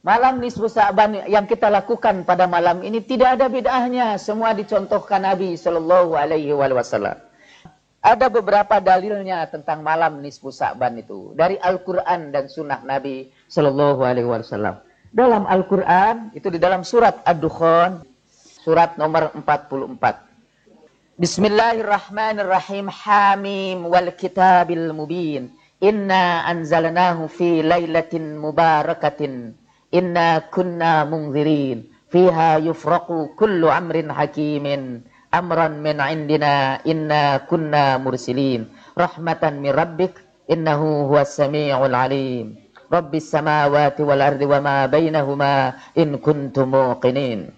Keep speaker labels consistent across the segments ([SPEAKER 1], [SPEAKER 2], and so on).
[SPEAKER 1] Malam nisfu Sa'ban yang kita lakukan pada malam ini tidak ada bid'ahnya, semua dicontohkan Nabi Shallallahu Alaihi Wasallam. Ada beberapa dalilnya tentang malam nisfu Sa'ban itu dari Al-Quran dan Sunnah Nabi Shallallahu Alaihi Wasallam. Dalam Al-Quran itu di dalam surat Ad-Dukhan, surat nomor 44. Bismillahirrahmanirrahim. Hamim wal kitabil mubin. Inna anzalnahu fi lailatin mubarakatin. Inna kunna munzirin. Fiha yufraqu kullu amrin hakimin. Amran min indina. Inna kunna mursilin. Rahmatan min rabbik. Innahu huwas sami'ul alim. Rabbis samawati wal ardi wa ma bainahuma in kuntum muqinin.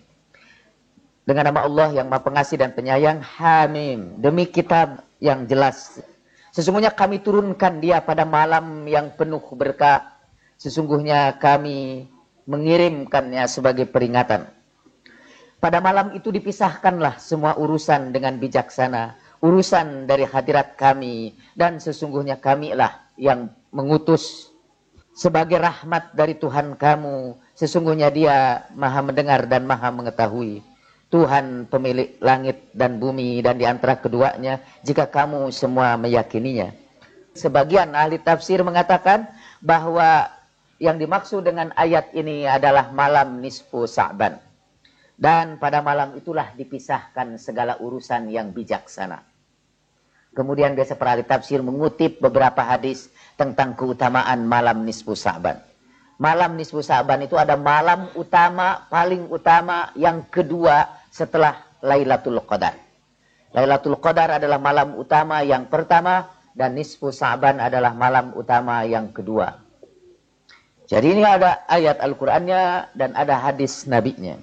[SPEAKER 1] Dengan nama Allah yang Maha Pengasih dan Penyayang. Hamim. Demi kitab yang jelas. Sesungguhnya kami turunkan dia pada malam yang penuh berkah. Sesungguhnya kami mengirimkannya sebagai peringatan. Pada malam itu dipisahkanlah semua urusan dengan bijaksana. Urusan dari hadirat kami. Dan sesungguhnya kamilah yang mengutus sebagai rahmat dari Tuhan kamu. Sesungguhnya dia maha mendengar dan maha mengetahui. Tuhan pemilik langit dan bumi dan di antara keduanya jika kamu semua meyakininya. Sebagian ahli tafsir mengatakan bahwa yang dimaksud dengan ayat ini adalah malam nisfu Sa'ban. Dan pada malam itulah dipisahkan segala urusan yang bijaksana. Kemudian biasa para ahli tafsir mengutip beberapa hadis tentang keutamaan malam nisfu Sa'ban. Malam nisfu Sa'ban itu ada malam utama, paling utama, yang kedua setelah Lailatul Qadar. Lailatul Qadar adalah malam utama yang pertama dan nisfu Sa'ban adalah malam utama yang kedua. Jadi ini ada ayat Al-Qur'annya dan ada hadis Nabi-nya.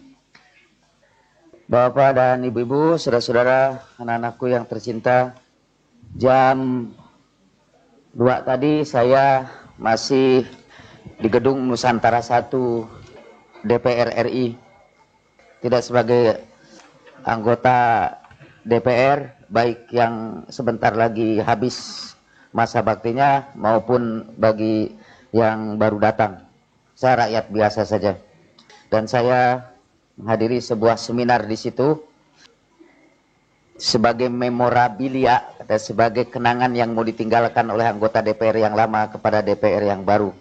[SPEAKER 1] Bapak dan ibu-ibu, saudara-saudara, anak-anakku yang tercinta, jam 2 tadi saya masih di gedung Nusantara 1 DPR RI. Tidak sebagai anggota DPR, baik yang sebentar lagi habis masa baktinya maupun bagi yang baru datang. Saya rakyat biasa saja. Dan saya menghadiri sebuah seminar di situ sebagai memorabilia dan sebagai kenangan yang mau ditinggalkan oleh anggota DPR yang lama kepada DPR yang baru.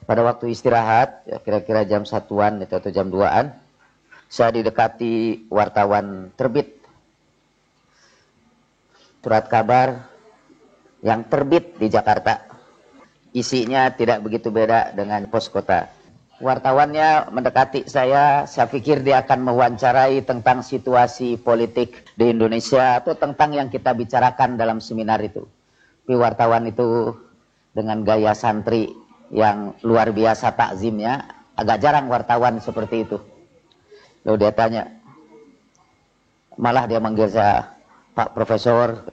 [SPEAKER 1] Pada waktu istirahat, ya kira-kira jam 1-an atau jam 2-an, saya didekati wartawan terbit. Surat kabar yang terbit di Jakarta. Isinya tidak begitu beda dengan Pos Kota. Wartawannya mendekati saya pikir dia akan mewawancarai tentang situasi politik di Indonesia atau tentang yang kita bicarakan dalam seminar itu. Tapi wartawan itu dengan gaya santri yang luar biasa takzimnya, agak jarang wartawan seperti itu. Lalu dia tanya, malah dia manggil saya Pak Profesor.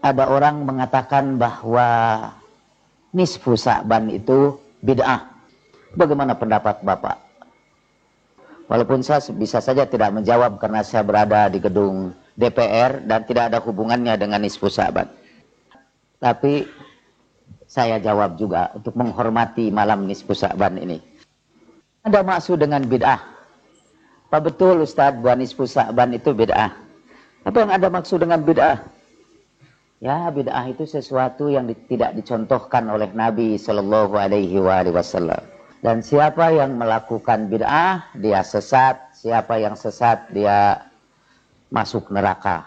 [SPEAKER 1] Ada orang mengatakan bahwa nisfu Sa'ban itu bid'ah. Bagaimana pendapat Bapak? Walaupun saya bisa saja tidak menjawab karena saya berada di gedung DPR dan tidak ada hubungannya dengan nisfu Sa'ban. Tapi saya jawab juga untuk menghormati malam nisfu Sa'ban ini. Ada maksud dengan bid'ah? Apa betul Ustadz bahwa nisfu Sa'ban itu bid'ah? Apa yang ada maksud dengan bid'ah? Ya, bid'ah itu sesuatu yang tidak dicontohkan oleh Nabi Shallallahu Alaihi Wasallam. Dan siapa yang melakukan bid'ah, dia sesat. Siapa yang sesat, dia masuk neraka.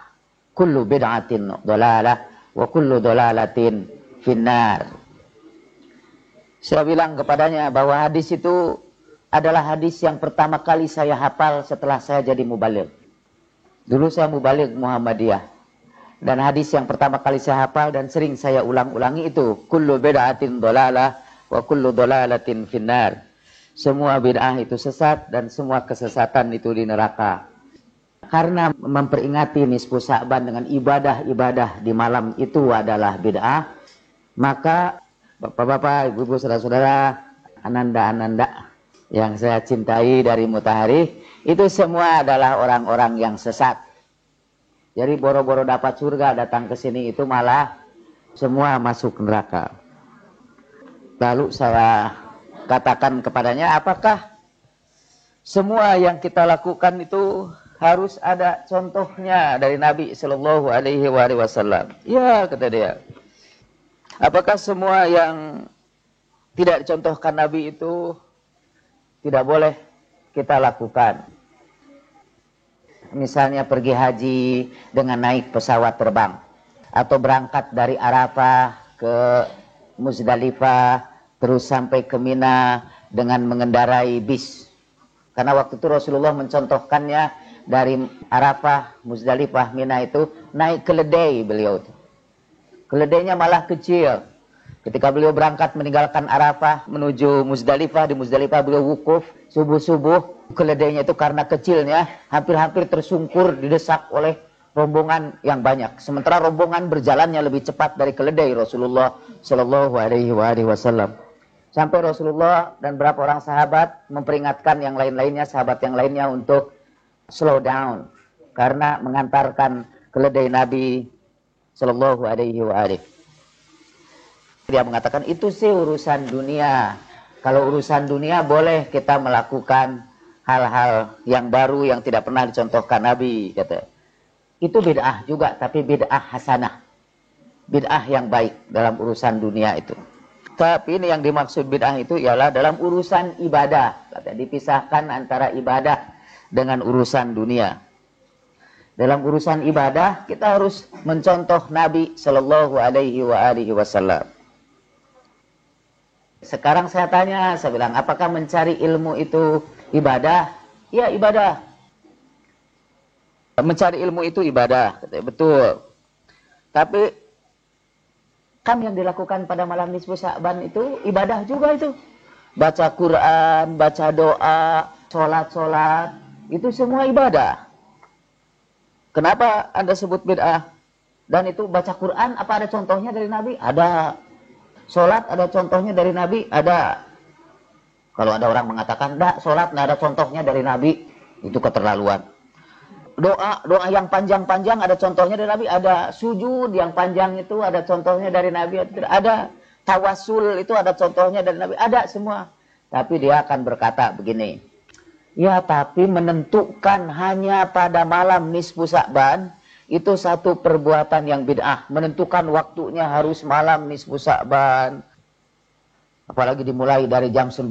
[SPEAKER 1] Kullu bid'atin dolalah wa kullu dolalatin finnar. Saya bilang kepadanya bahwa hadis itu adalah hadis yang pertama kali saya hafal setelah saya jadi mubaligh. Dulu saya mubaligh Muhammadiyah. Dan hadis yang pertama kali saya hafal dan sering saya ulang-ulangi itu. Kullu bid'atin dolalah wa kullu dolalatin finnar. Semua bid'ah itu sesat dan semua kesesatan itu di neraka. Karena memperingati nisfu Sa'ban dengan ibadah-ibadah di malam itu adalah bid'ah, maka bapak-bapak, ibu-ibu, saudara-saudara, ananda-ananda yang saya cintai dari Mutahari, itu semua adalah orang-orang yang sesat. Jadi boro-boro dapat surga datang ke sini itu malah semua masuk neraka. Lalu saya katakan kepadanya, apakah semua yang kita lakukan itu harus ada contohnya dari Nabi Shallallahu Alaihi Wasallam? Ya, kata dia. Apakah semua yang tidak dicontohkan Nabi itu tidak boleh kita lakukan? Misalnya pergi haji dengan naik pesawat terbang, atau berangkat dari Arafah ke Muzdalifah terus sampai ke Mina dengan mengendarai bis. Karena waktu itu Rasulullah mencontohkannya dari Arafah, Muzdalifah, Mina itu naik keledai beliau itu. Keledainya malah kecil. Ketika beliau berangkat meninggalkan Arafah menuju Muzdalifah, di Muzdalifah beliau wukuf subuh-subuh. Keledainya itu karena kecilnya hampir-hampir tersungkur didesak oleh rombongan yang banyak. Sementara rombongan berjalannya lebih cepat dari keledai Rasulullah Shallallahu Alaihi Wasallam. Sampai Rasulullah dan beberapa orang sahabat memperingatkan yang lain-lainnya, sahabat yang lainnya untuk slow down karena mengantarkan keledai Nabi Shallallahu Alaihi Wasallam. Dia mengatakan itu sih urusan dunia. Kalau urusan dunia boleh kita melakukan hal-hal yang baru yang tidak pernah dicontohkan Nabi, kata. Itu bid'ah juga, tapi bid'ah hasanah. Bid'ah yang baik dalam urusan dunia itu. Tapi ini yang dimaksud bid'ah itu ialah dalam urusan ibadah. Kata, dipisahkan antara ibadah dengan urusan dunia. Dalam urusan ibadah kita harus mencontoh Nabi Shallallahu Alaihi Wasallam. Sekarang saya tanya, saya bilang, apakah mencari ilmu itu ibadah? Ya, ibadah. Mencari ilmu itu ibadah, betul. Tapi kan yang dilakukan pada malam nisfu Sya'ban itu ibadah juga itu. Baca Quran, baca doa, sholat, itu semua ibadah. Kenapa Anda sebut bid'ah? Dan itu baca Quran, apa ada contohnya dari Nabi? Ada. Sholat ada contohnya dari Nabi? Ada. Kalau ada orang mengatakan, enggak, sholat enggak ada contohnya dari Nabi, itu keterlaluan. Doa yang panjang-panjang ada contohnya dari Nabi? Ada. Sujud yang panjang itu ada contohnya dari Nabi? Ada. Tawasul itu ada contohnya dari Nabi? Ada semua. Tapi dia akan berkata begini, ya tapi menentukan hanya pada malam nisfu Sya'ban, itu satu perbuatan yang bid'ah. Menentukan waktunya harus malam nisfu Sya'ban. Apalagi dimulai dari jam 9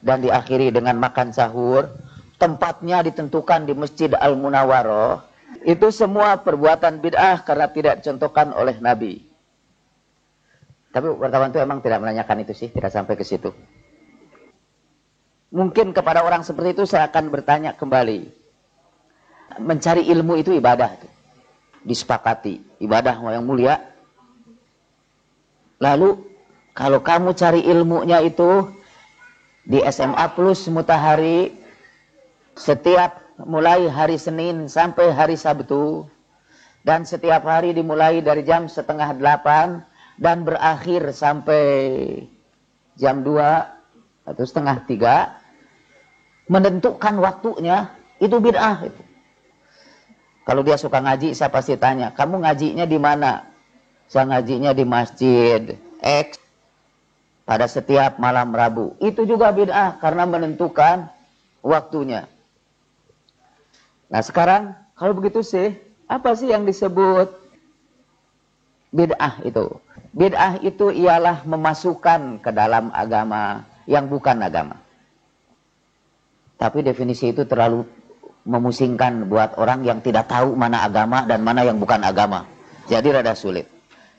[SPEAKER 1] dan diakhiri dengan makan sahur. Tempatnya ditentukan di Masjid Al-Munawwarah. Itu semua perbuatan bid'ah karena tidak dicontohkan oleh Nabi. Tapi wartawan itu emang tidak menanyakan itu sih, tidak sampai ke situ. Mungkin kepada orang seperti itu saya akan bertanya kembali. Mencari ilmu itu ibadah. Disepakati, ibadah yang mulia. Lalu kalau kamu cari ilmunya itu di SMA Plus Mutahari, setiap mulai hari Senin sampai hari Sabtu, dan setiap hari dimulai dari jam 7:30 dan berakhir sampai jam 2 atau 2:30, menentukan waktunya, itu bid'ah itu. Kalau dia suka ngaji, saya pasti tanya, kamu ngajinya di mana? Saya ngajinya di Masjid X pada setiap malam Rabu. Itu juga bid'ah karena menentukan waktunya. Nah sekarang, kalau begitu sih, apa sih yang disebut bid'ah itu? Bid'ah itu ialah memasukkan ke dalam agama yang bukan agama. Tapi definisi itu terlalu memusingkan buat orang yang tidak tahu mana agama dan mana yang bukan agama. Jadi rada sulit.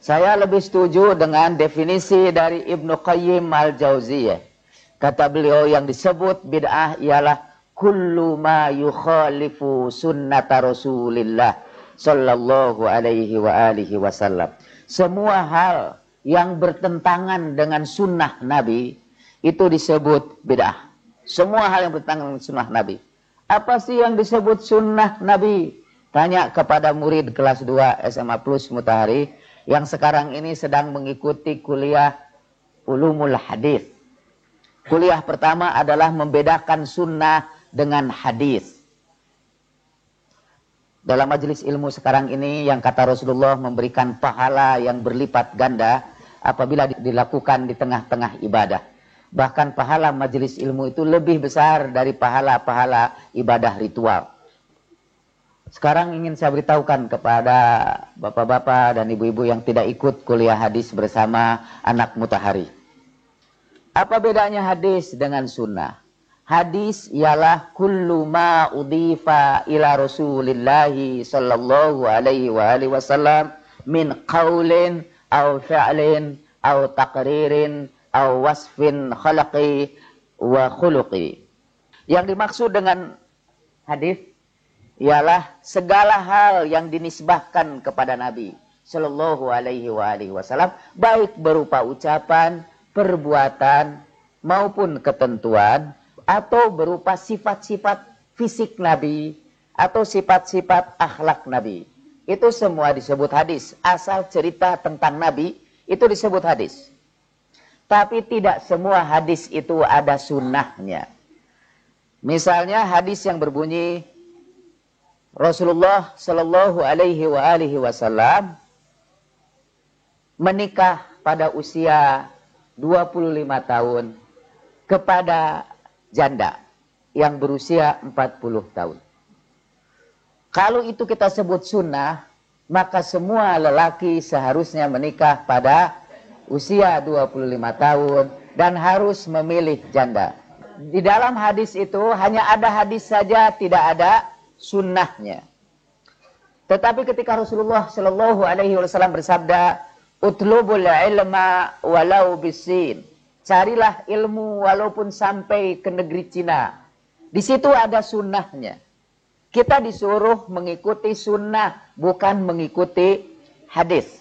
[SPEAKER 1] Saya lebih setuju dengan definisi dari Ibnu Qayyim al-Jauziyah. Kata beliau yang disebut bid'ah ialah kullu ma yukhalifu sunnata Rasulillah sallallahu alaihi wa alihi wasallam. Semua hal yang bertentangan dengan sunnah Nabi itu disebut bid'ah. Semua hal yang bertentangan dengan sunnah Nabi. Apa sih yang disebut sunnah Nabi? Tanya kepada murid kelas 2 SMA Plus Mutahari yang sekarang ini sedang mengikuti kuliah Ulumul Hadis. Kuliah pertama adalah membedakan sunnah dengan hadis. Dalam majelis ilmu sekarang ini yang kata Rasulullah memberikan pahala yang berlipat ganda apabila dilakukan di tengah-tengah ibadah. Bahkan pahala majelis ilmu itu lebih besar dari pahala-pahala ibadah ritual. Sekarang ingin saya beritahukan kepada bapak-bapak dan ibu-ibu yang tidak ikut kuliah hadis bersama anak mutahari. Apa bedanya hadis dengan sunnah? Hadis ialah kullu ma udhifa ila Rasulillahi sallallahu alaihi wa alihi wasallam min qaulin aw fi'lin aw taqririn aw wasfin khalaqi wa khuluqi. Yang dimaksud dengan hadis ialah segala hal yang dinisbahkan kepada Nabi sallallahu alaihi wa alihi wasallam, baik berupa ucapan, perbuatan maupun ketentuan, atau berupa sifat-sifat fisik Nabi atau sifat-sifat akhlak Nabi. Itu semua disebut hadis. Asal cerita tentang Nabi itu disebut hadis. Tapi tidak semua hadis itu ada sunnahnya. Misalnya hadis yang berbunyi Rasulullah sallallahu alaihi wa alihi wasallam menikah pada usia 25 tahun kepada janda yang berusia 40 tahun. Kalau itu kita sebut sunnah, maka semua lelaki seharusnya menikah pada usia 25 tahun dan harus memilih janda. Di dalam hadis itu hanya ada hadis saja, tidak ada sunnahnya. Tetapi ketika Rasulullah Shallallahu Alaihi Wasallam bersabda, "Utlubul ilma walau bisin." Carilah ilmu walaupun sampai ke negeri Cina. Di situ ada sunnahnya. Kita disuruh mengikuti sunnah, bukan mengikuti hadis.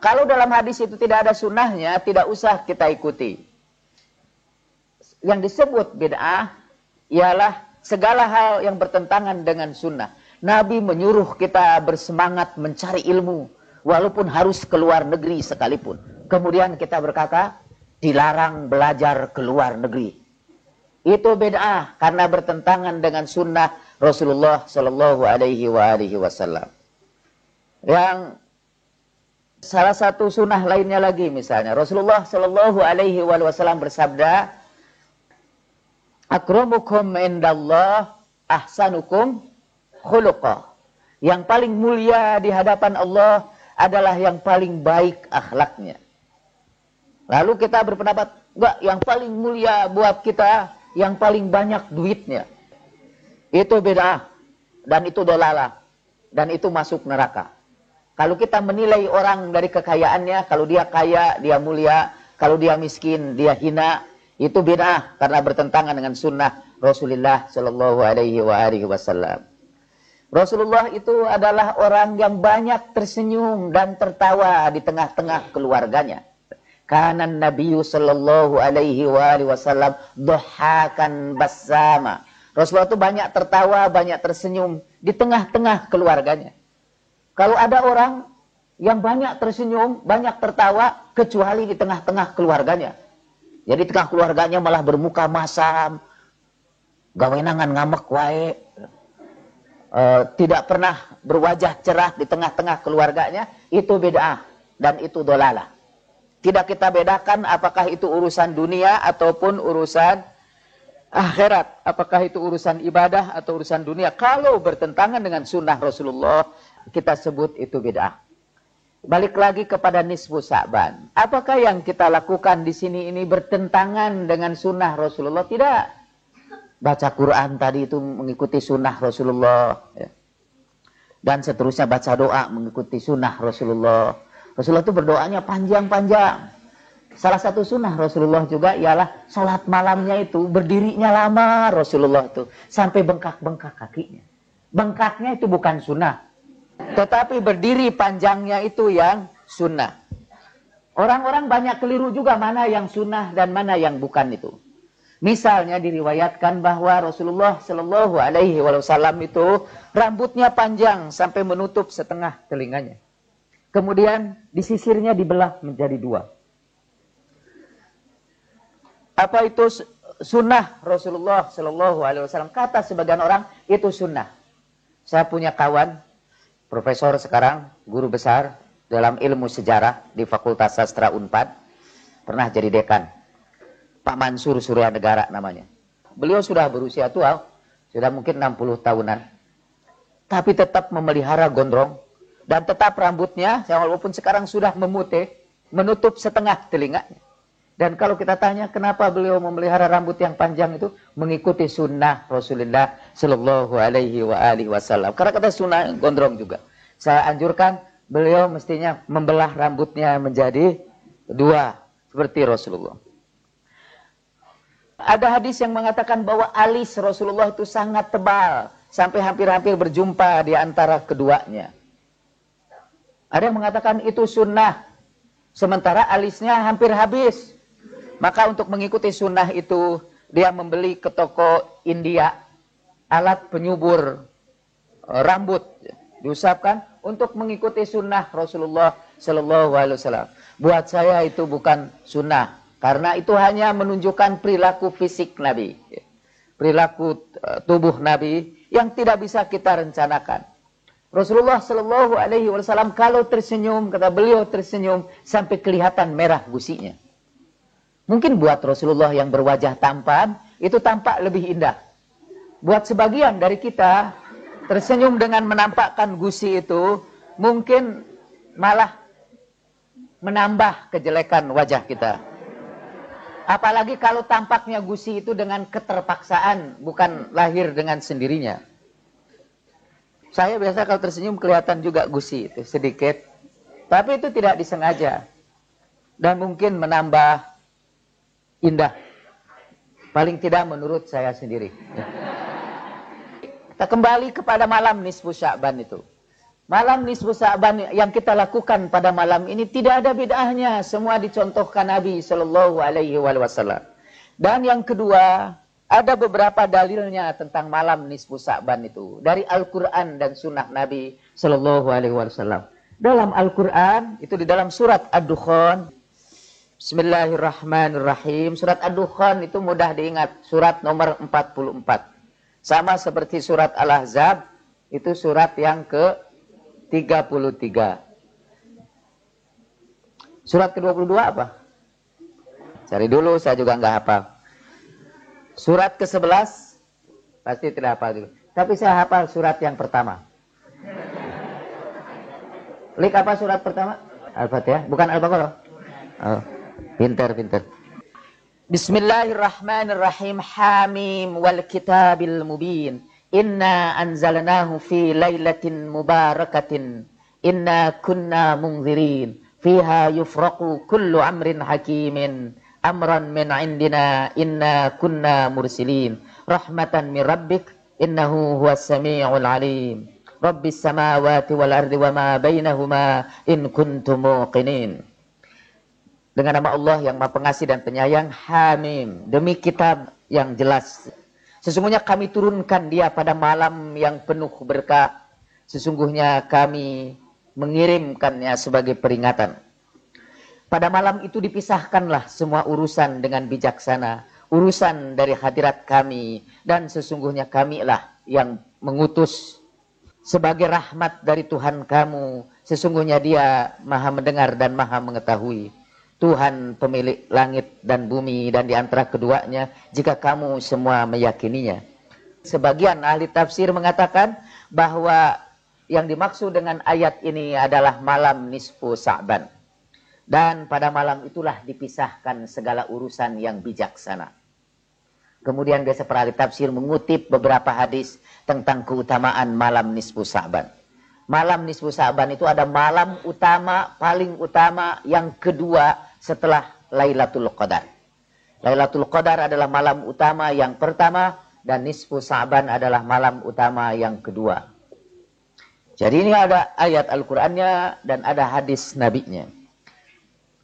[SPEAKER 1] Kalau dalam hadis itu tidak ada sunnahnya, tidak usah kita ikuti. Yang disebut bid'ah ialah segala hal yang bertentangan dengan sunnah. Nabi menyuruh kita bersemangat mencari ilmu, walaupun harus keluar negeri sekalipun. Kemudian kita berkata, dilarang belajar ke luar negeri. Itu bid'ah karena bertentangan dengan sunnah Rasulullah Shallallahu Alaihi Wasallam. Yang salah satu sunnah lainnya lagi misalnya Rasulullah Shallallahu Alaihi Wasallam bersabda, "Akramukum indallah ahsanukum khuluqa." Yang paling mulia di hadapan Allah adalah yang paling baik akhlaknya. Lalu kita berpendapat, enggak, yang paling mulia buat kita yang paling banyak duitnya. Itu bid'ah dan itu dolalah dan itu masuk neraka. Kalau kita menilai orang dari kekayaannya, kalau dia kaya, dia mulia, kalau dia miskin, dia hina, itu bid'ah karena bertentangan dengan sunnah Rasulullah Shallallahu Alaihi Wasallam. Rasulullah itu adalah orang yang banyak tersenyum dan tertawa di tengah-tengah keluarganya. Kana Nabi sallallahu alaihi wasallam dhahakan bassama. Rasulullah itu banyak tertawa, banyak tersenyum di tengah-tengah keluarganya. Kalau ada orang yang banyak tersenyum, banyak tertawa, kecuali di tengah-tengah keluarganya. Jadi tengah keluarganya malah bermuka masam, gawenangan ngamek wae, tidak pernah berwajah cerah di tengah-tengah keluarganya, itu bid'ah dan itu dolalah. Tidak kita bedakan apakah itu urusan dunia ataupun urusan akhirat. Apakah itu urusan ibadah atau urusan dunia. Kalau bertentangan dengan sunnah Rasulullah, kita sebut itu bid'ah. Balik lagi kepada nisfu Sya'ban. Apakah yang kita lakukan di sini ini bertentangan dengan sunnah Rasulullah? Tidak. Baca Quran tadi itu mengikuti sunnah Rasulullah. Dan seterusnya baca doa mengikuti sunnah Rasulullah. Rasulullah itu berdoanya panjang-panjang. Salah satu sunnah Rasulullah juga ialah salat malamnya itu berdirinya lama Rasulullah itu. Sampai bengkak-bengkak kakinya. Bengkaknya itu bukan sunnah. Tetapi berdiri panjangnya itu yang sunnah. Orang-orang banyak keliru juga mana yang sunnah dan mana yang bukan itu. Misalnya diriwayatkan bahwa Rasulullah Shallallahu Alaihi Wasallam itu rambutnya panjang sampai menutup setengah telinganya. Kemudian disisirnya dibelah menjadi dua. Apa itu sunnah Rasulullah Shallallahu Alaihi Wasallam? Kata sebagian orang itu sunnah. Saya punya kawan, profesor sekarang, guru besar dalam ilmu sejarah di Fakultas Sastra Unpad, pernah jadi dekan. Pak Mansur Surya Negara namanya. Beliau sudah berusia tua, sudah mungkin 60 tahunan. Tapi tetap memelihara gondrong. Dan tetap rambutnya, walaupun sekarang sudah memutih, menutup setengah telinganya. Dan kalau kita tanya kenapa beliau memelihara rambut yang panjang itu, mengikuti sunnah Rasulullah Shallallahu Alaihi Wasallam. Karena kata sunnah gondrong juga. Saya anjurkan beliau mestinya membelah rambutnya menjadi dua seperti Rasulullah. Ada hadis yang mengatakan bahwa alis Rasulullah itu sangat tebal sampai hampir-hampir berjumpa di antara keduanya. Ada yang mengatakan itu sunnah, sementara alisnya hampir habis. Maka untuk mengikuti sunnah itu, dia membeli ke toko India alat penyubur rambut, diusapkan untuk mengikuti sunnah Rasulullah Sallallahu Alaihi Wasallam. Buat saya itu bukan sunnah, karena itu hanya menunjukkan perilaku fisik Nabi, perilaku tubuh Nabi yang tidak bisa kita rencanakan. Rasulullah Shallallahu Alaihi Wasallam kalau tersenyum, kata beliau tersenyum sampai kelihatan merah gusinya. Mungkin buat Rasulullah yang berwajah tampan itu tampak lebih indah. Buat sebagian dari kita tersenyum dengan menampakkan gusi itu mungkin malah menambah kejelekan wajah kita. Apalagi kalau tampaknya gusi itu dengan keterpaksaan, bukan lahir dengan sendirinya. Saya biasa kalau tersenyum kelihatan juga gusi itu sedikit. Tapi itu tidak disengaja. Dan mungkin menambah indah. Paling tidak menurut saya sendiri. Kita kembali kepada malam nisfu Sya'ban itu. Malam nisfu Sya'ban yang kita lakukan pada malam ini tidak ada bid'ahnya. Semua dicontohkan Nabi Sallallahu Alaihi Wasallam. Dan yang kedua, ada beberapa dalilnya tentang malam nisfu Sya'ban itu. Dari Al-Quran dan sunnah Nabi Sallallahu Alaihi Wasallam. Dalam Al-Quran, itu di dalam surat Ad-Dukhan. Bismillahirrahmanirrahim. Surat Ad-Dukhan itu mudah diingat. Surat nomor 44. Sama seperti surat Al-Ahzab, itu surat yang ke-33. Surat ke-22 apa? Cari dulu, saya juga nggak hafal. Surat ke-11 pasti tidak hafal juga. Tapi saya hafal surat yang pertama. Klik apa surat pertama? Al-Fatihah, bukan Al-Baqarah. Oh, pinter. Bismillahirrahmanirrahim. Hamim wal kitabil mubin. Inna anzalnahu fi lailatin mubarakatin. Inna kunna munzirin. Fiha yufraqu kullu amrin hakimin. Amran min indina inna kunna mursilin rahmatan min rabbik innahu huwas sami'ul alim rabbis samawati wal ardi wa ma bainahuma in kuntum muqinin. Dengan nama Allah yang Maha Pengasih dan Penyayang. Hamim, demi kitab yang jelas, sesungguhnya kami turunkan dia pada malam yang penuh berkah, sesungguhnya kami mengirimkannya sebagai peringatan. Pada malam itu dipisahkanlah semua urusan dengan bijaksana. Urusan dari hadirat kami. Dan sesungguhnya kamilah yang mengutus sebagai rahmat dari Tuhan kamu. Sesungguhnya dia maha mendengar dan maha mengetahui. Tuhan pemilik langit dan bumi dan di antara keduanya jika kamu semua meyakininya. Sebagian ahli tafsir mengatakan bahwa yang dimaksud dengan ayat ini adalah malam nisfu Sya'ban. Dan pada malam itulah dipisahkan segala urusan yang bijaksana. Kemudian biasa para ahli tafsir mengutip beberapa hadis tentang keutamaan malam nisfu Sya'ban. Malam nisfu Sya'ban itu ada malam utama, paling utama, yang kedua setelah Lailatul Qadar. Lailatul Qadar adalah malam utama yang pertama, dan nisfu Sya'ban adalah malam utama yang kedua. Jadi ini ada ayat Al-Qur'annya dan ada hadis Nabi-nya.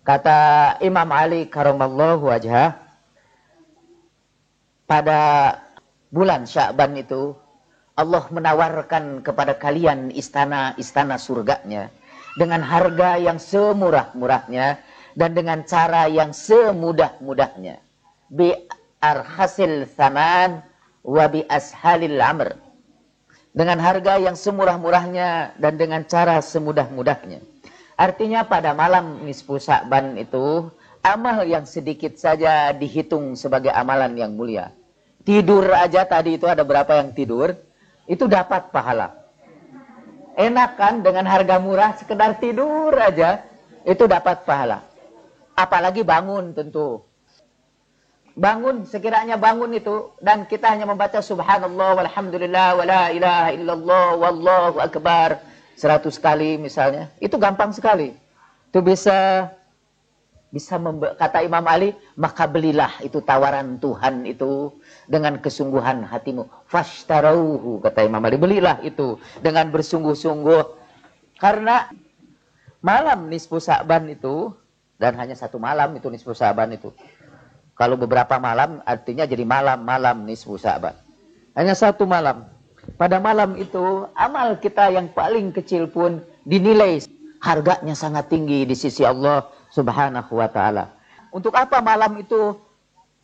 [SPEAKER 1] Kata Imam Ali karamallahu wajhah, pada bulan Sya'ban itu Allah menawarkan kepada kalian istana-istana surganya dengan harga yang semurah-murahnya dan dengan cara yang semudah-mudahnya. Bi arhasil thaman wa bi ashalil amr. Dengan harga yang semurah-murahnya dan dengan cara semudah-mudahnya. Artinya pada malam nisfu Sya'ban itu Amal yang sedikit saja dihitung sebagai amalan yang mulia. Tidur aja tadi itu ada berapa yang tidur, itu dapat pahala. Enak kan dengan harga murah, sekedar tidur aja, itu dapat pahala. Apalagi bangun tentu. Bangun, sekiranya bangun itu, dan kita hanya membaca subhanallah, walhamdulillah, wala ilaha illallah, wallahu akbar, 100 kali misalnya. Itu gampang sekali. Itu bisa kata Imam Ali, maka belilah itu tawaran Tuhan itu dengan kesungguhan hatimu. Fashtarauhu, kata Imam Ali, belilah itu dengan bersungguh-sungguh. Karena malam nisfu Sa'ban itu, dan hanya satu malam itu nisfu Sa'ban itu. Kalau beberapa malam artinya jadi malam-malam nisfu Sa'ban. Hanya satu malam. Pada malam itu amal kita yang paling kecil pun dinilai harganya sangat tinggi di sisi Allah Subhanahu wa ta'ala. Untuk apa malam itu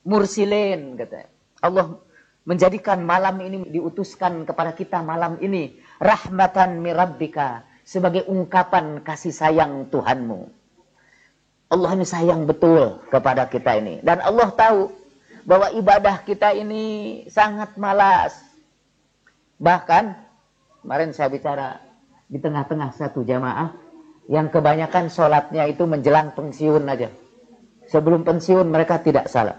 [SPEAKER 1] mursilen, katanya. Allah menjadikan malam ini, diutuskan kepada kita malam ini rahmatan mirabbika, sebagai ungkapan kasih sayang Tuhanmu. Allah ini sayang betul kepada kita ini. Dan Allah tahu bahwa ibadah kita ini sangat malas. Bahkan kemarin saya bicara di tengah-tengah satu jamaah yang kebanyakan sholatnya itu menjelang pensiun aja. Sebelum pensiun mereka tidak salat.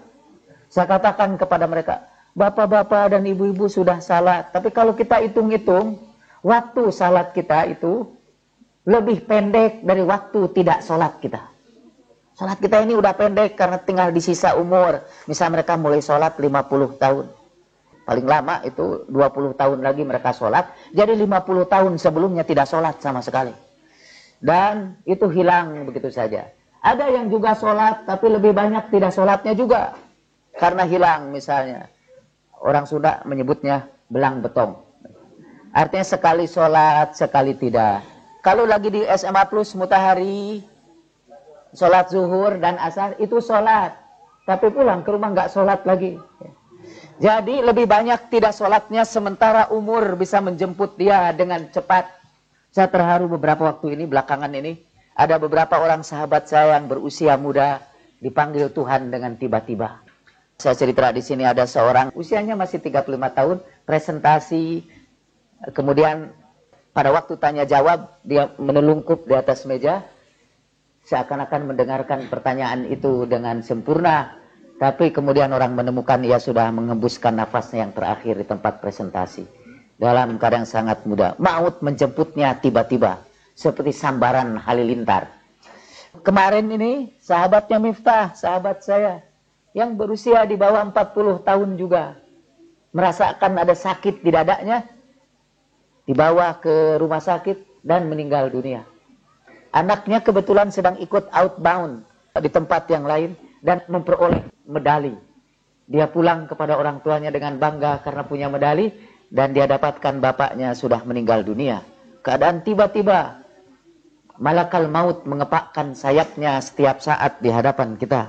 [SPEAKER 1] Saya katakan kepada mereka, bapak-bapak dan ibu-ibu sudah salat. Tapi kalau kita hitung-hitung, waktu salat kita itu lebih pendek dari waktu tidak salat kita. Salat kita ini udah pendek karena tinggal di sisa umur. Misal mereka mulai salat 50 tahun. Paling lama itu 20 tahun lagi mereka salat. Jadi 50 tahun sebelumnya tidak salat sama sekali. Dan itu hilang begitu saja. Ada yang juga sholat, tapi lebih banyak tidak sholatnya juga. Karena hilang misalnya. Orang Sunda menyebutnya belang betong. Artinya sekali sholat, sekali tidak. Kalau lagi di SMA Plus Mutahari, sholat zuhur dan asar, itu sholat. Tapi pulang ke rumah nggak sholat lagi. Jadi lebih banyak tidak sholatnya, sementara umur bisa menjemput dia dengan cepat. Saya terharu beberapa waktu ini, belakangan ini, ada beberapa orang sahabat saya yang berusia muda dipanggil Tuhan dengan tiba-tiba. Saya cerita di sini ada seorang usianya masih 35 tahun, presentasi, kemudian pada waktu tanya jawab dia menelungkup di atas meja, seakan-akan mendengarkan pertanyaan itu dengan sempurna, tapi kemudian orang menemukan ia sudah mengembuskan nafasnya yang terakhir di tempat presentasi. Dalam keadaan sangat muda. Maut menjemputnya tiba-tiba. Seperti sambaran halilintar. Kemarin ini sahabatnya Miftah, sahabat saya. Yang berusia di bawah 40 tahun juga. Merasakan ada sakit di dadanya. Dibawa ke rumah sakit dan meninggal dunia. Anaknya kebetulan sedang ikut outbound di tempat yang lain. Dan memperoleh medali. Dia pulang kepada orang tuanya dengan bangga karena punya medali. Dan dia dapatkan bapaknya sudah meninggal dunia. Keadaan tiba-tiba malakal maut mengepakkan sayapnya setiap saat di hadapan kita.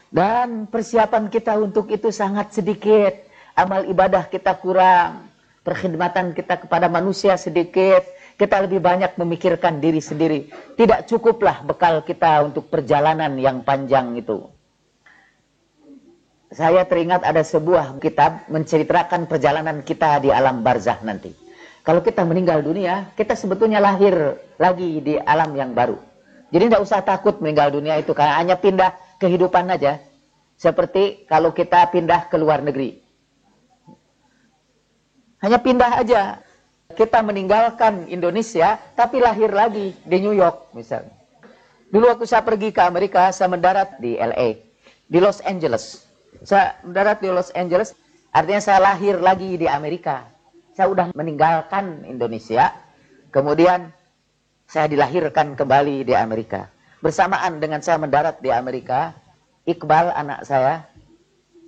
[SPEAKER 1] Dan persiapan kita untuk itu sangat sedikit. Amal ibadah kita kurang. Perkhidmatan kita kepada manusia sedikit. Kita lebih banyak memikirkan diri sendiri. Tidak cukuplah bekal kita untuk perjalanan yang panjang itu. Saya teringat ada sebuah kitab menceritakan perjalanan kita di alam barzah nanti. Kalau kita meninggal dunia, kita sebetulnya lahir lagi di alam yang baru. Jadi tidak usah takut meninggal dunia itu, karena hanya pindah kehidupan aja. Seperti kalau kita pindah ke luar negeri. Hanya pindah aja. Kita meninggalkan Indonesia, tapi lahir lagi di New York misalnya. Dulu waktu saya pergi ke Amerika, saya mendarat di LA, di Los Angeles. Saya mendarat di Los Angeles, artinya saya lahir lagi di Amerika. Saya udah meninggalkan Indonesia, kemudian saya dilahirkan kembali di Amerika. Bersamaan dengan saya mendarat di Amerika, Iqbal anak saya,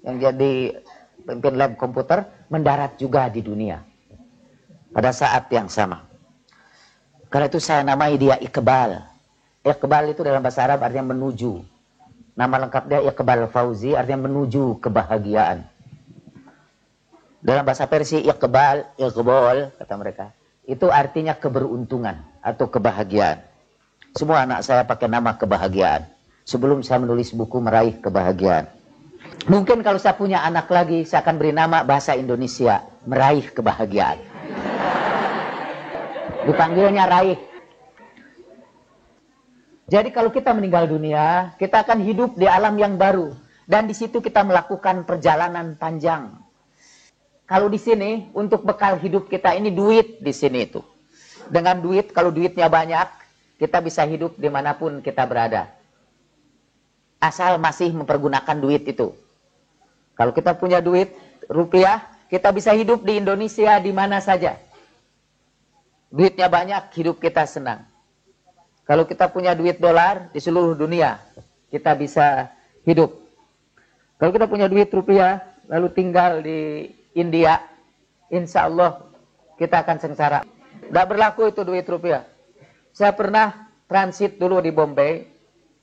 [SPEAKER 1] yang jadi pemimpin lab komputer, mendarat juga di dunia. Pada saat yang sama. Karena itu saya namai dia Iqbal. Iqbal itu dalam bahasa Arab artinya menuju. Nama lengkap dia Iqbal Fauzi, artinya menuju kebahagiaan. Dalam bahasa Persia, Iqbal, Iqbal, kata mereka. Itu artinya keberuntungan atau kebahagiaan. Semua anak saya pakai nama kebahagiaan. sebelum saya menulis buku Meraih Kebahagiaan. Mungkin kalau saya punya anak lagi, saya akan beri nama bahasa Indonesia, Meraih Kebahagiaan. Dipanggilnya Raih. Jadi kalau kita meninggal dunia, kita akan hidup di alam yang baru. Dan di situ kita melakukan perjalanan panjang. Kalau di sini, untuk bekal hidup kita ini duit di sini itu. Dengan duit, kalau duitnya banyak, kita bisa hidup dimanapun kita berada. Asal masih mempergunakan duit itu. Kalau kita punya duit rupiah, kita bisa hidup di Indonesia di mana saja. Duitnya banyak, hidup kita senang. Kalau kita punya duit dolar di seluruh dunia, kita bisa hidup. Kalau kita punya duit rupiah, lalu tinggal di India, insya Allah kita akan sengsara. Tidak berlaku itu duit rupiah. Saya pernah transit dulu di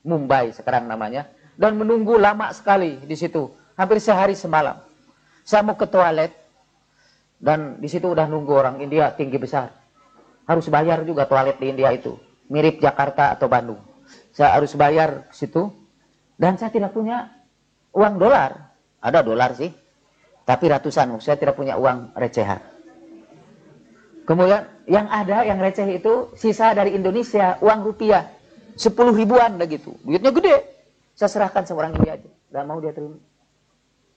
[SPEAKER 1] Mumbai sekarang namanya, dan menunggu lama sekali di situ, hampir sehari semalam. Saya mau ke toilet, dan di situ udah nunggu orang India tinggi besar. Harus bayar juga toilet di India itu, mirip Jakarta atau Bandung. Saya harus bayar ke situ, dan saya tidak punya uang dolar. Ada dolar sih, tapi ratusan. Saya tidak punya uang recehan. Kemudian yang ada, yang receh itu sisa dari Indonesia, uang rupiah. 10 ribuan begitu. Duitnya gede. Saya serahkan sama orang India aja. Gak mau dia terima.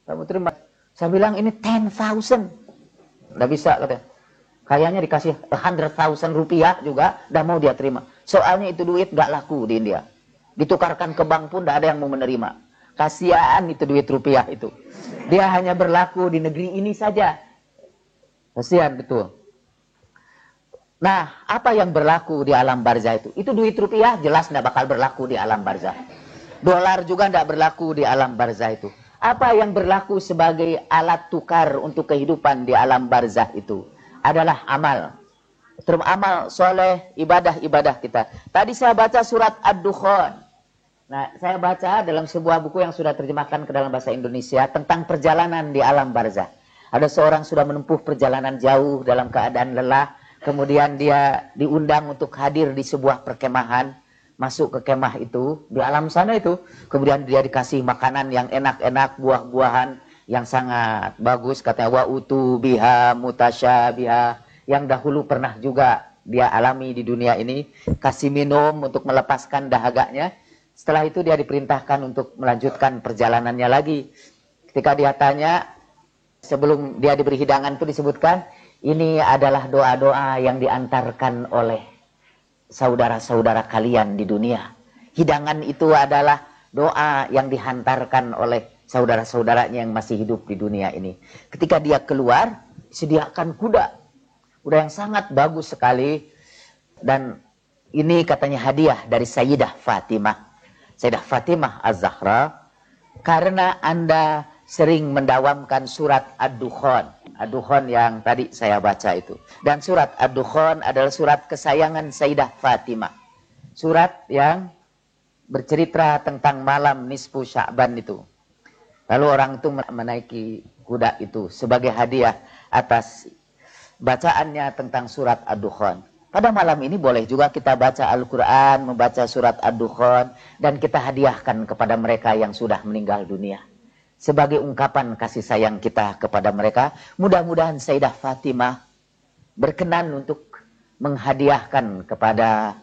[SPEAKER 1] Gak mau terima. Saya bilang ini 10,000. Gak bisa katanya. Kayaknya dikasih 100,000 rupiah juga, gak mau dia terima. Soalnya itu duit gak laku di India. Ditukarkan ke bank pun gak ada yang mau menerima. Kasihan itu duit rupiah itu. Dia hanya berlaku di negeri ini saja. Kasihan betul. Nah, apa yang berlaku di alam barzah itu? Itu duit rupiah jelas tidak bakal berlaku di alam barzah. Dolar juga tidak berlaku di alam barzah itu. Apa yang berlaku sebagai alat tukar untuk kehidupan di alam barzah itu adalah amal. Amal soleh, ibadah-ibadah kita. Tadi saya baca surat Ad-Dukhan. Nah, saya baca dalam sebuah buku yang sudah terjemahkan ke dalam bahasa Indonesia tentang perjalanan di alam barzah. Ada seorang sudah menempuh perjalanan jauh dalam keadaan lelah. Kemudian dia diundang untuk hadir di sebuah perkemahan. Masuk ke kemah itu, di alam sana itu. Kemudian dia dikasih makanan yang enak-enak, buah-buahan yang sangat bagus. Katanya, wa utu biha mutasyabiha. Yang dahulu pernah juga dia alami di dunia ini. Kasih minum untuk melepaskan dahaganya. Setelah itu dia diperintahkan untuk melanjutkan perjalanannya lagi. Ketika dia tanya, sebelum dia diberi hidangan itu disebutkan, ini adalah doa-doa yang diantarkan oleh saudara-saudara kalian di dunia. Hidangan itu adalah doa yang dihantarkan oleh saudara-saudaranya yang masih hidup di dunia ini. Ketika dia keluar, sediakan kuda. Kuda yang sangat bagus sekali. Dan ini katanya hadiah dari Sayyidah Fatimah. Sayyidah Fatimah Az-Zahra, karena Anda sering mendawamkan surat Ad-Dukhan. Ad-Dukhan yang tadi saya baca itu. Dan surat Ad-Dukhan adalah surat kesayangan Sayyidah Fatimah. Surat yang bercerita tentang malam nisfu Sya'ban itu. Lalu orang itu menaiki kuda itu sebagai hadiah atas bacaannya tentang surat Ad-Dukhan. Pada malam ini boleh juga kita baca Al-Quran, membaca surat Ad-Dukhan, dan kita hadiahkan kepada mereka yang sudah meninggal dunia. Sebagai ungkapan kasih sayang kita kepada mereka, mudah-mudahan Sayyidah Fatimah berkenan untuk menghadiahkan kepada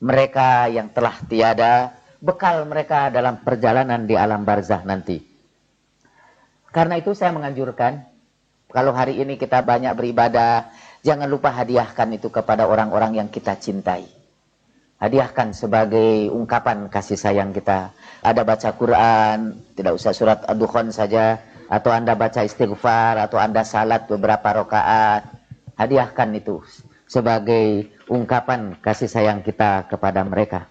[SPEAKER 1] mereka yang telah tiada, bekal mereka dalam perjalanan di alam barzah nanti. Karena itu saya menganjurkan, kalau hari ini kita banyak beribadah, jangan lupa hadiahkan itu kepada orang-orang yang kita cintai. Hadiahkan sebagai ungkapan kasih sayang kita. Ada baca Quran, tidak usah surat Ad-Dukhan saja, atau Anda baca istighfar, atau Anda salat beberapa rakaat. Hadiahkan itu sebagai ungkapan kasih sayang kita kepada mereka.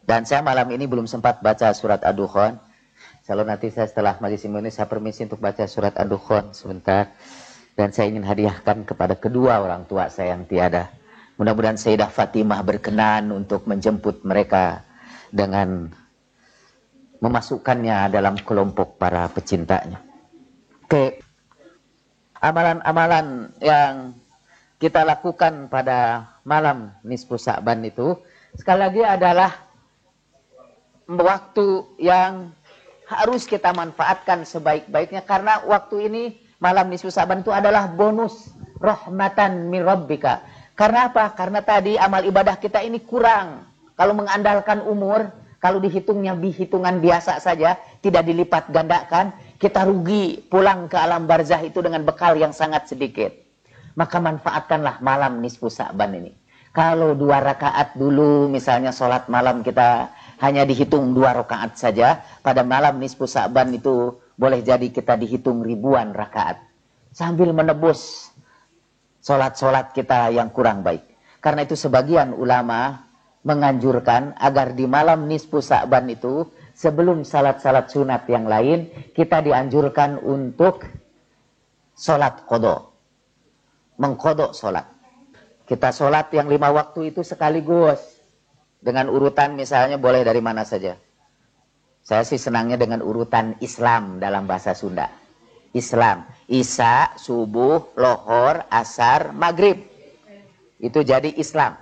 [SPEAKER 1] Dan saya malam ini belum sempat baca surat Ad-Dukhan. Kalau nanti saya setelah majelis ilmu ini, saya permisi untuk baca surat Ad-Dukhan sebentar. Dan saya ingin hadiahkan kepada kedua orang tua saya yang tiada. Mudah-mudahan Sayyidah Fatimah berkenan untuk menjemput mereka dengan memasukkannya dalam kelompok para pecintanya. Oke. Amalan-amalan yang kita lakukan pada malam nisfu Sya'ban itu, sekali lagi adalah waktu yang harus kita manfaatkan sebaik-baiknya, karena waktu ini malam nisfu Sa'ban itu adalah bonus rahmatan min rabbika. Karena apa? Karena tadi amal ibadah kita ini kurang. Kalau mengandalkan umur, kalau dihitungnya hitungan biasa saja, tidak dilipat gandakan, kita rugi pulang ke alam barzah itu dengan bekal yang sangat sedikit. Maka manfaatkanlah malam nisfu Sa'ban ini. Kalau 2 rakaat dulu, misalnya sholat malam kita hanya dihitung 2 rakaat saja, pada malam nisfu Sa'ban itu boleh jadi kita dihitung ribuan rakaat. Sambil menebus sholat-sholat kita yang kurang baik. Karena itu sebagian ulama menganjurkan agar di malam nisfu Sa'ban itu, sebelum salat-salat sunat yang lain, kita dianjurkan untuk sholat qadha. Mengqadha sholat. Kita sholat yang 5 waktu itu sekaligus. Dengan urutan misalnya boleh dari mana saja. Saya sih senangnya dengan urutan Islam dalam bahasa Sunda. Islam. Isya, subuh, lohor, asar, maghrib. Itu jadi Islam.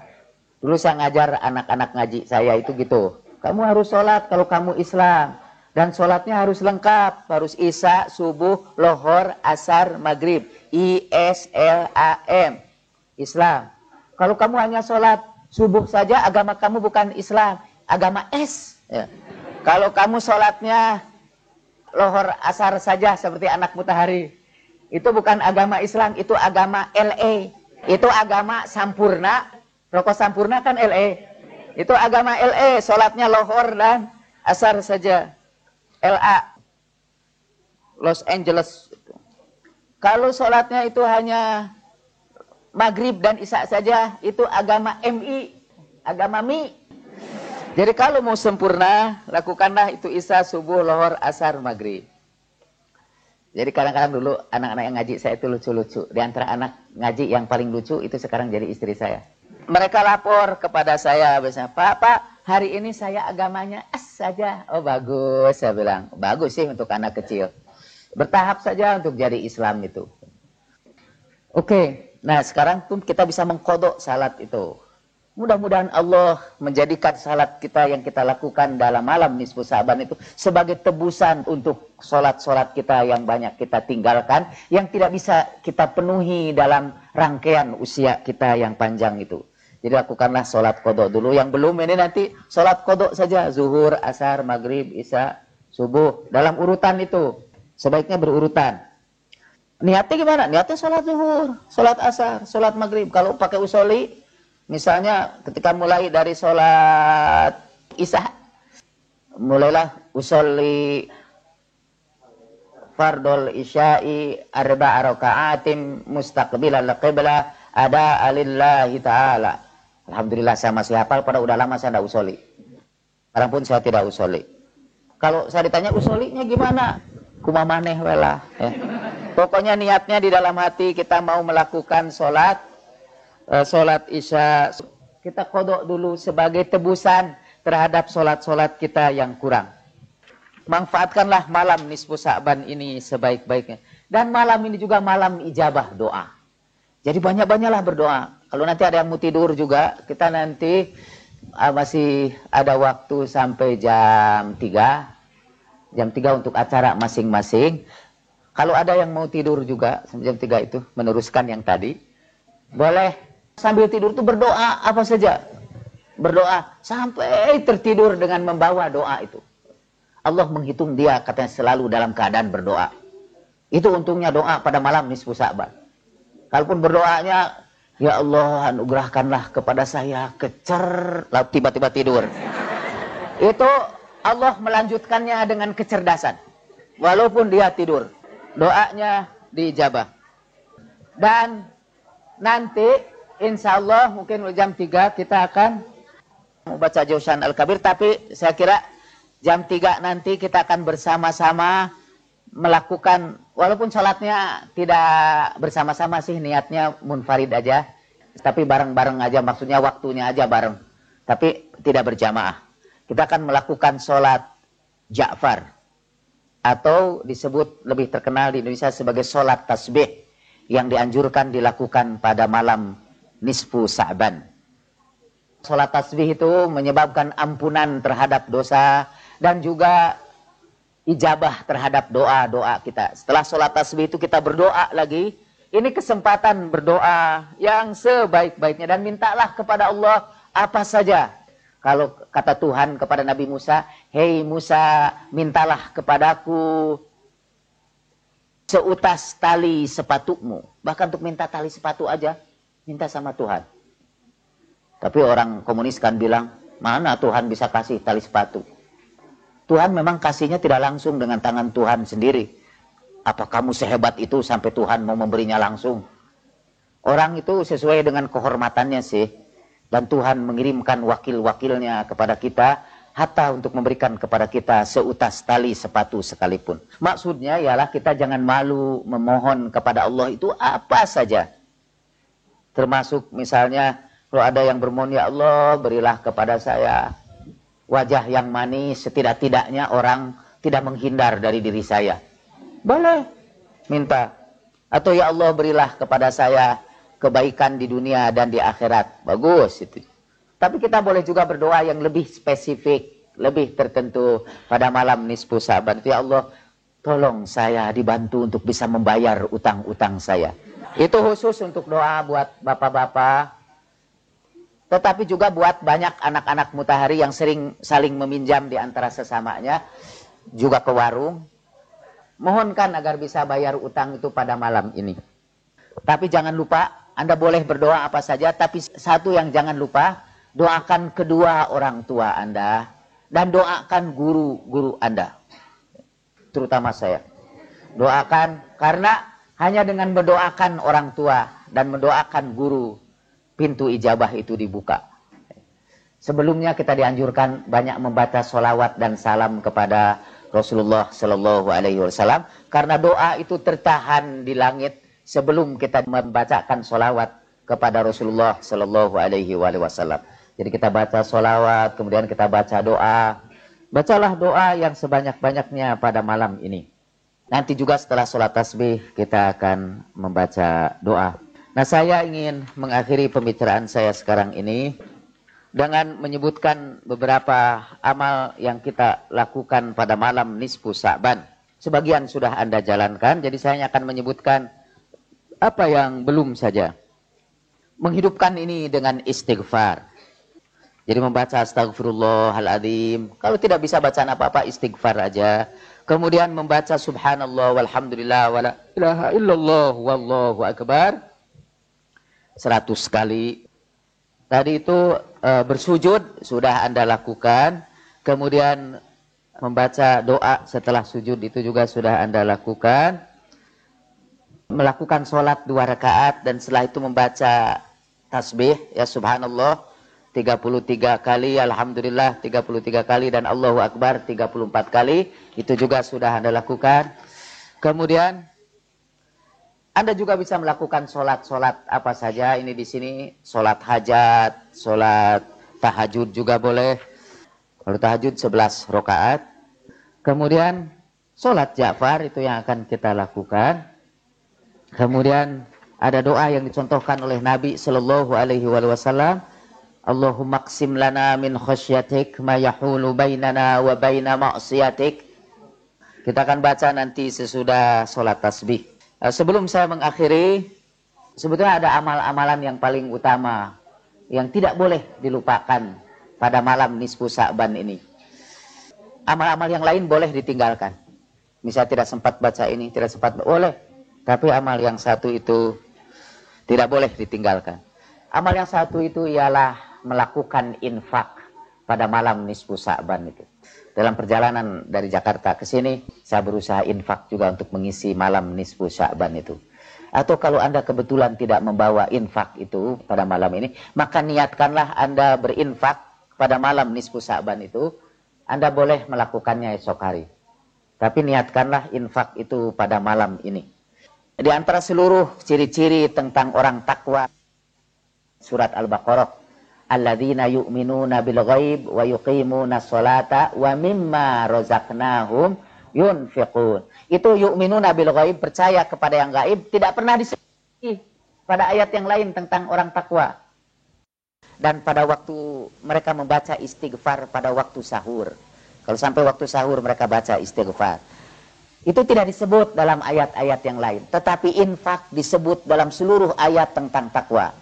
[SPEAKER 1] Dulu saya ngajar anak-anak ngaji saya itu gitu. Kamu harus sholat kalau kamu Islam. Dan sholatnya harus lengkap. Harus isya, subuh, lohor, asar, maghrib. ISLAM. Islam. Kalau kamu hanya sholat subuh saja, agama kamu bukan Islam. Agama S. Ya. Kalau kamu sholatnya lohor asar saja seperti anak mutahari, itu bukan agama Islam, itu agama LA. Itu agama sampurna. Rokok sampurna kan LA. Itu agama LA, sholatnya lohor dan asar saja. LA. Los Angeles. Kalau sholatnya itu hanya maghrib dan isya saja, itu agama MI. Agama MI. Jadi kalau mau sempurna, lakukanlah itu isya, subuh, lohor, asar, maghrib. Jadi kadang-kadang dulu anak-anak yang ngaji saya itu lucu-lucu. Di antara anak ngaji yang paling lucu itu sekarang jadi istri saya. Mereka lapor kepada saya, biasanya, Pak, hari ini saya agamanya S saja. Oh bagus, saya bilang. Bagus sih untuk anak kecil. Bertahap saja untuk jadi Islam itu. Oke, nah sekarang pun kita bisa mengqadha salat itu. Mudah-mudahan Allah menjadikan salat kita yang kita lakukan dalam malam nisfu Sa'ban itu sebagai tebusan untuk solat-solat kita yang banyak kita tinggalkan, yang tidak bisa kita penuhi dalam rangkaian usia kita yang panjang itu. Jadi lakukanlah solat qadha dulu. Yang belum ini nanti solat qadha saja. Zuhur, asar, maghrib, isya, subuh. Dalam urutan itu. Sebaiknya berurutan. Niatnya gimana? Niatnya sholat zuhur, sholat asar, sholat maghrib. Kalau pakai usoli, misalnya ketika mulai dari sholat isya, mulailah usoli fardol isya'i arba'a raka'atin mustaqbilal qiblah ada alillahi ta'ala. Alhamdulillah saya masih hafal, pada udah lama saya tidak usoli. Sekarang pun saya tidak usoli. Kalau saya ditanya usolinya gimana? Kumamaneh welah ya. Pokoknya niatnya di dalam hati kita mau melakukan sholat isya. Kita qadha dulu sebagai tebusan terhadap sholat-sholat kita yang kurang. Manfaatkanlah malam nisfu Sa'ban ini sebaik-baiknya. Dan malam ini juga malam ijabah doa. Jadi banyak-banyaklah berdoa. Kalau nanti ada yang mau tidur juga, kita nanti masih ada waktu sampai jam 3. Jam 3 untuk acara masing-masing. Kalau ada yang mau tidur juga jam 3 itu, meneruskan yang tadi, boleh sambil tidur itu berdoa apa saja. Berdoa sampai tertidur dengan membawa doa itu. Allah menghitung dia katanya selalu dalam keadaan berdoa. Itu untungnya doa pada malam nisfu Sa'ban. Kalaupun berdoanya, ya Allah anugerahkanlah kepada saya kecer, lalu tiba-tiba tidur. Itu Allah melanjutkannya dengan kecerdasan. Walaupun dia tidur, doanya dijabah. Dan nanti insya Allah mungkin jam 3 kita akan membaca Jawshan Al-Kabir. Tapi saya kira jam 3 nanti kita akan bersama-sama melakukan, walaupun sholatnya tidak bersama-sama sih, niatnya munfarid aja. Tapi bareng-bareng aja, maksudnya waktunya aja bareng. Tapi tidak berjamaah. Kita akan melakukan sholat Ja'far. Atau disebut lebih terkenal di Indonesia sebagai sholat tasbih. Yang dianjurkan dilakukan pada malam nisfu Sa'ban. Sholat tasbih itu menyebabkan ampunan terhadap dosa, dan juga ijabah terhadap doa-doa kita. Setelah sholat tasbih itu kita berdoa lagi. Ini kesempatan berdoa yang sebaik-baiknya. Dan mintalah kepada Allah apa saja. Kalau kata Tuhan kepada Nabi Musa, "Hei Musa, mintalah kepadaku seutas tali sepatumu." Bahkan untuk minta tali sepatu aja, minta sama Tuhan. Tapi orang komunis kan bilang, mana Tuhan bisa kasih tali sepatu? Tuhan memang kasihnya tidak langsung dengan tangan Tuhan sendiri. Apa kamu sehebat itu sampai Tuhan mau memberinya langsung? Orang itu sesuai dengan kehormatannya sih. Dan Tuhan mengirimkan wakil-wakilnya kepada kita, hatta untuk memberikan kepada kita seutas tali sepatu sekalipun. Maksudnya ialah kita jangan malu memohon kepada Allah itu apa saja. Termasuk misalnya kalau ada yang bermohon, "Ya Allah, berilah kepada saya wajah yang manis, setidak-tidaknya orang tidak menghindar dari diri saya." Boleh minta. Atau "Ya Allah, berilah kepada saya kebaikan di dunia dan di akhirat." Bagus itu. Tapi kita boleh juga berdoa yang lebih spesifik, lebih tertentu pada malam nisfu Sa'ban. "Ya Allah, tolong saya dibantu untuk bisa membayar utang-utang saya." Itu khusus untuk doa buat bapak-bapak. Tetapi juga buat banyak anak-anak mutahari yang sering saling meminjam di antara sesamanya, juga ke warung. Mohonkan agar bisa bayar utang itu pada malam ini. Tapi jangan lupa, Anda boleh berdoa apa saja, tapi satu yang jangan lupa, doakan kedua orang tua Anda, dan doakan guru-guru Anda. Terutama saya. Doakan, karena hanya dengan mendoakan orang tua dan mendoakan guru, pintu ijabah itu dibuka. Sebelumnya kita dianjurkan banyak membaca sholawat dan salam kepada Rasulullah Shallallahu Alaihi Wasallam, karena doa itu tertahan di langit sebelum kita membacakan sholawat kepada Rasulullah Shallallahu Alaihi Wasallam. Jadi kita baca sholawat, kemudian kita baca doa. Bacalah doa yang sebanyak-banyaknya pada malam ini. Nanti juga setelah sholat tasbih kita akan membaca doa. Nah, saya ingin mengakhiri pembicaraan saya sekarang ini dengan menyebutkan beberapa amal yang kita lakukan pada malam nisfu Sa'ban. Sebagian sudah Anda jalankan, jadi saya akan menyebutkan apa yang belum saja. Menghidupkan ini dengan istighfar. Jadi membaca astagfirullahaladzim. Kalau tidak bisa bacaan apa-apa, istighfar aja. Kemudian membaca subhanallah walhamdulillah wala ilaha illallah wallahu akbar 100 kali. Tadi itu bersujud sudah Anda lakukan. Kemudian membaca doa setelah sujud itu juga sudah Anda lakukan. Melakukan sholat 2 rakaat dan setelah itu membaca tasbih ya subhanallah 33 kali, alhamdulillah 33 kali, dan Allahu Akbar 34 kali. Itu juga sudah Anda lakukan. Kemudian Anda juga bisa melakukan sholat-sholat apa saja. Ini di sini sholat hajat, sholat tahajud juga boleh. Kalau tahajud 11 rakaat. Kemudian sholat Ja'far itu yang akan kita lakukan. Kemudian ada doa yang dicontohkan oleh Nabi Sallallahu Alaihi Wasallam. Allahumma qsim lana min khasyatik ma yahulu bainana wa baina ma'siyatik. Kita akan baca nanti sesudah sholat tasbih. Sebelum saya mengakhiri, sebetulnya ada amal-amalan yang paling utama yang tidak boleh dilupakan pada malam nisfu Sa'ban ini. Amal-amal yang lain boleh ditinggalkan. Misalnya tidak sempat baca ini, tidak sempat, boleh. Tapi amal yang satu itu tidak boleh ditinggalkan. Amal yang satu itu ialah melakukan infak pada malam nisfu Sa'ban itu. Dalam perjalanan dari Jakarta ke sini, saya berusaha infak juga untuk mengisi malam nisfu Sa'ban itu. Atau kalau Anda kebetulan tidak membawa infak itu pada malam ini, maka niatkanlah Anda berinfak pada malam nisfu Sa'ban itu. Anda boleh melakukannya esok hari. Tapi niatkanlah infak itu pada malam ini. Di antara seluruh ciri-ciri tentang orang takwa, surat Al-Baqarah, alladzina yu'minuna bil ghaib wa yuqimuna sholata wa mimma razaqnahum yunfiqun. Itu yu'minuna bil ghaib, percaya kepada yang gaib, tidak pernah disebut pada ayat yang lain tentang orang takwa. Dan pada waktu mereka membaca istighfar pada waktu sahur. Kalau sampai waktu sahur mereka baca istighfar. Itu tidak disebut dalam ayat-ayat yang lain. Tetapi infak disebut dalam seluruh ayat tentang takwa.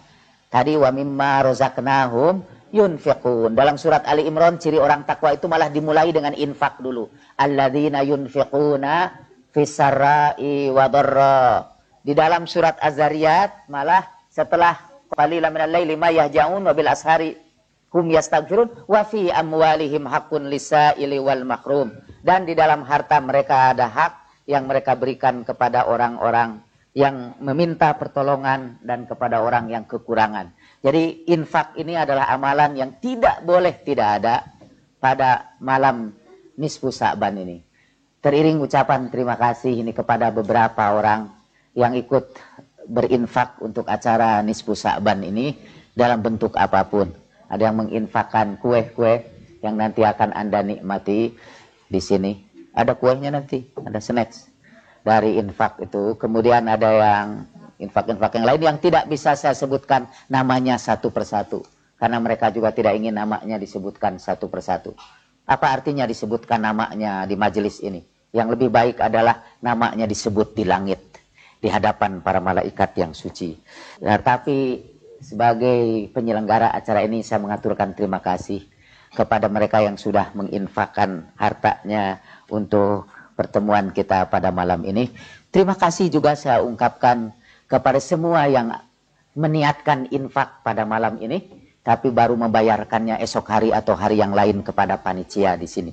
[SPEAKER 1] Tadi wa mimma rozaqnahum yunfiqun. Dalam surat Ali Imran ciri orang takwa itu malah dimulai dengan infak dulu. Alladzina yunfiquna fisarra'i wa dharra. Di dalam surat Az-Zariyat malah setelah qalilan minal laili ma yahja'un wa bil ashari hum yastaghfirun wa fi amwalihim haqqun lisaili wal mahrum. Dan di dalam harta mereka ada hak yang mereka berikan kepada orang-orang yang meminta pertolongan dan kepada orang yang kekurangan. Jadi infak ini adalah amalan yang tidak boleh tidak ada pada malam nisfu Sa'ban ini. Teriring ucapan terima kasih ini kepada beberapa orang yang ikut berinfak untuk acara nisfu Sa'ban ini dalam bentuk apapun. Ada yang menginfakkan kue-kue yang nanti akan Anda nikmati di sini. Ada kuenya nanti, ada snacks dari infak itu. Kemudian ada yang infak-infak yang lain yang tidak bisa saya sebutkan namanya satu persatu. Karena mereka juga tidak ingin namanya disebutkan satu persatu. Apa artinya disebutkan namanya di majelis ini? Yang lebih baik adalah namanya disebut di langit, di hadapan para malaikat yang suci. Nah, tapi sebagai penyelenggara acara ini saya mengaturkan terima kasih kepada mereka yang sudah menginfakkan hartanya untuk pertemuan kita pada malam ini. Terima kasih juga saya ungkapkan kepada semua yang meniatkan infak pada malam ini, tapi baru membayarkannya esok hari atau hari yang lain kepada panitia di sini.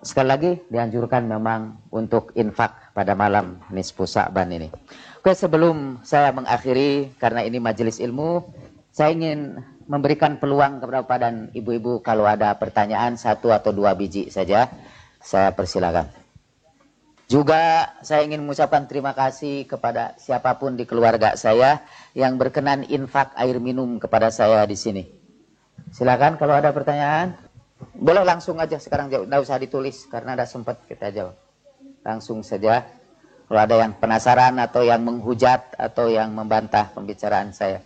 [SPEAKER 1] Sekali lagi dianjurkan memang untuk infak pada malam nisfu Sa'ban ini. Oke, sebelum saya mengakhiri, karena ini majelis ilmu, saya ingin memberikan peluang kepada Bapak dan Ibu-ibu kalau ada pertanyaan 1 atau 2 biji saja. Saya persilakan. Juga saya ingin mengucapkan terima kasih kepada siapapun di keluarga saya yang berkenan infak air minum kepada saya di sini. Silakan kalau ada pertanyaan. Boleh langsung aja sekarang, tidak usah ditulis karena ada sempat kita jawab. Langsung saja. Kalau ada yang penasaran atau yang menghujat atau yang membantah pembicaraan saya.